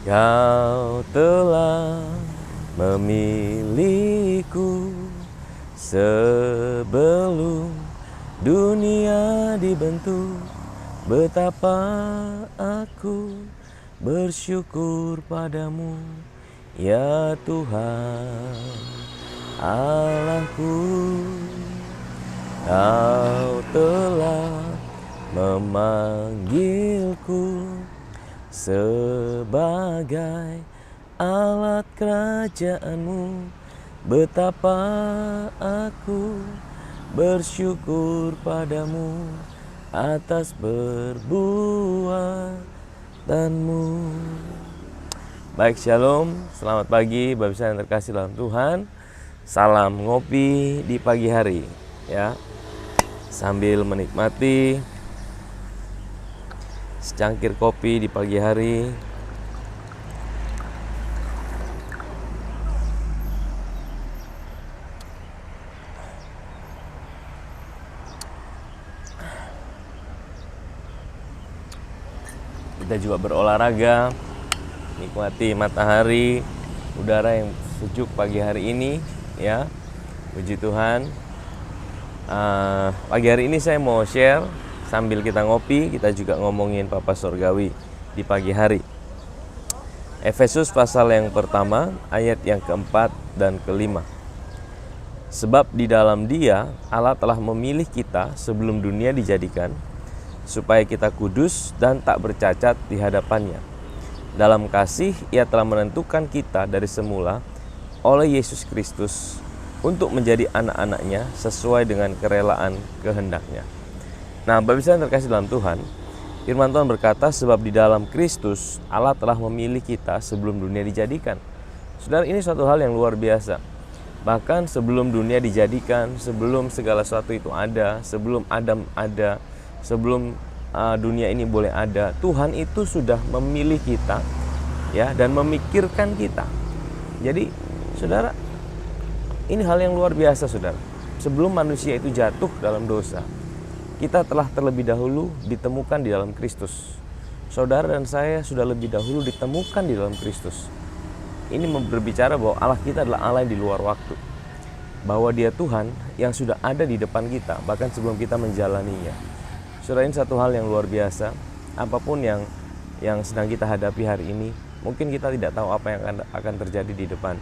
Kau telah memilihku sebelum dunia dibentuk. Betapa aku bersyukur padamu, ya Tuhan Allahku. Kau telah memanggilku sebagai alat kerajaanmu. Betapa aku bersyukur padamu atas perbuatanmu. Baik, shalom, selamat pagi Bapak Ibu yang terkasih dalam Tuhan. Salam ngopi di pagi hari, ya. Sambil menikmati secangkir kopi di pagi hari. Kita juga berolahraga, nikmati matahari, udara yang sejuk pagi hari ini, ya. Puji Tuhan. Pagi hari ini saya mau share sambil kita ngopi, kita juga ngomongin Papa Surgawi di pagi hari. Efesus pasal yang pertama, ayat yang keempat dan kelima. Sebab di dalam Dia Allah telah memilih kita sebelum dunia dijadikan, supaya kita kudus dan tak bercacat di hadapannya. Dalam kasih Ia telah menentukan kita dari semula oleh Yesus Kristus untuk menjadi anak-anaknya sesuai dengan kerelaan kehendaknya. Nah, Bapak Ibu yang terkasih dalam Tuhan, firman Tuhan berkata, sebab di dalam Kristus Allah telah memilih kita sebelum dunia dijadikan. Saudara, ini suatu hal yang luar biasa. Bahkan sebelum dunia dijadikan, sebelum segala sesuatu itu ada, sebelum Adam ada, sebelum dunia ini boleh ada, Tuhan itu sudah memilih kita, ya, dan memikirkan kita. Jadi, saudara, ini hal yang luar biasa, saudara. Sebelum manusia itu jatuh dalam dosa, kita telah terlebih dahulu ditemukan di dalam Kristus. Saudara dan saya sudah lebih dahulu ditemukan di dalam Kristus. Ini berbicara bahwa Allah kita adalah Allah yang di luar waktu, bahwa Dia Tuhan yang sudah ada di depan kita, bahkan sebelum kita menjalaninya. Saudara, ini satu hal yang luar biasa. Apapun yang sedang kita hadapi hari ini, mungkin kita tidak tahu apa yang akan terjadi di depan.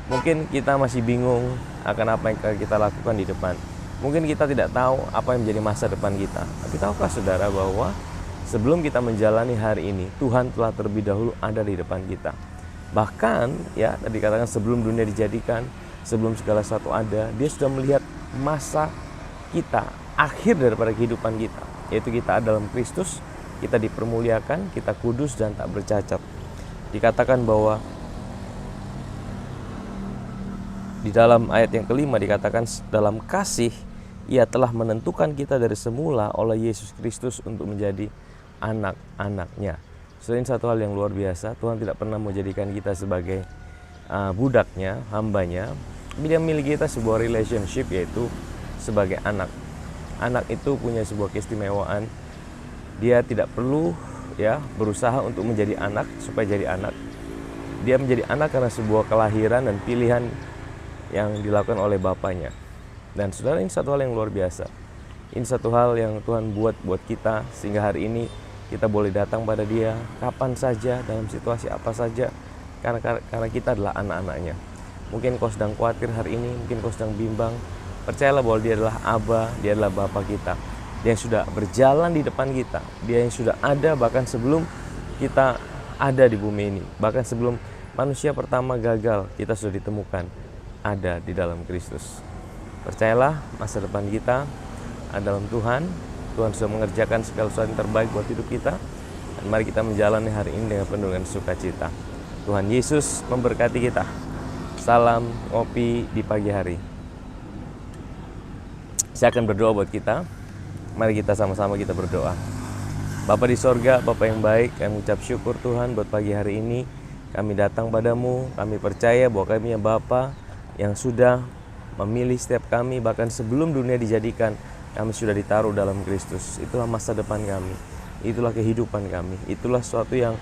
Mungkin kita masih bingung akan apa yang kita lakukan di depan. Mungkin kita tidak tahu apa yang menjadi masa depan kita. Tapi tahukah saudara bahwa sebelum kita menjalani hari ini, Tuhan telah terlebih dahulu ada di depan kita. Bahkan, ya, tadi katakan sebelum dunia dijadikan, sebelum segala sesuatu ada, Dia sudah melihat masa kita, akhir daripada kehidupan kita, yaitu kita ada dalam Kristus, kita dipermuliakan, kita kudus dan tak bercacat. Dikatakan bahwa di dalam ayat yang kelima dikatakan, dalam kasih Ia telah menentukan kita dari semula oleh Yesus Kristus untuk menjadi anak-anaknya. Selain satu hal yang luar biasa, Tuhan tidak pernah menjadikan kita sebagai budaknya, hambanya. Dia memiliki kita sebuah relationship, yaitu sebagai anak. Anak itu punya sebuah keistimewaan. Dia tidak perlu, ya, berusaha untuk menjadi anak supaya jadi anak. Dia menjadi anak karena sebuah kelahiran dan pilihan yang dilakukan oleh bapaknya. Dan saudara, ini satu hal yang luar biasa. Ini satu hal yang Tuhan buat kita, sehingga hari ini kita boleh datang pada Dia kapan saja, dalam situasi apa saja, karena kita adalah anak-anaknya. Mungkin kau sedang khawatir hari ini, mungkin kau sedang bimbang. Percayalah bahwa Dia adalah Aba, Dia adalah Bapa kita. Dia yang sudah berjalan di depan kita, Dia yang sudah ada bahkan sebelum kita ada di bumi ini. Bahkan sebelum manusia pertama gagal, kita sudah ditemukan ada di dalam Kristus. Percayalah, masa depan kita ada dalam Tuhan. Tuhan sudah mengerjakan segala sesuatu yang terbaik buat hidup kita. Dan mari kita menjalani hari ini dengan penuh dengan sukacita. Tuhan Yesus memberkati kita. Salam ngopi di pagi hari. Saya akan berdoa buat kita. Mari kita sama-sama kita berdoa. Bapa di sorga, Bapa yang baik, kami ucap syukur Tuhan buat pagi hari ini. Kami datang padamu, kami percaya bahwa kami ya Bapa yang sudah memilih setiap kami, bahkan sebelum dunia dijadikan, kami sudah ditaruh dalam Kristus. Itulah masa depan kami, itulah kehidupan kami, itulah sesuatu yang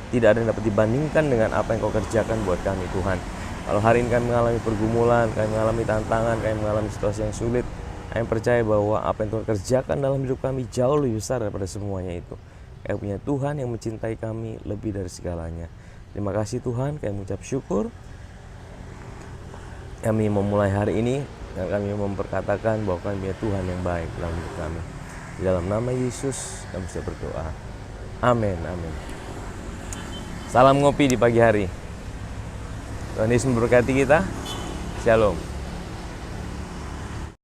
tidak ada yang dapat dibandingkan dengan apa yang kau kerjakan buat kami Tuhan. Kalau hari ini kami mengalami pergumulan, kami mengalami tantangan, kami mengalami situasi yang sulit, kami percaya bahwa apa yang Tuhan kerjakan dalam hidup kami jauh lebih besar daripada semuanya itu. Kami punya Tuhan yang mencintai kami lebih dari segalanya. Terima kasih Tuhan, kami mengucap syukur. Kami memulai hari ini dan kami memperkatakan bahwa kami punya Tuhan yang baik dalam hidup kami. Di dalam nama Yesus kami sudah berdoa. Amin, amin. Salam ngopi di pagi hari. Tuhan Yesus memberkati kita. Shalom.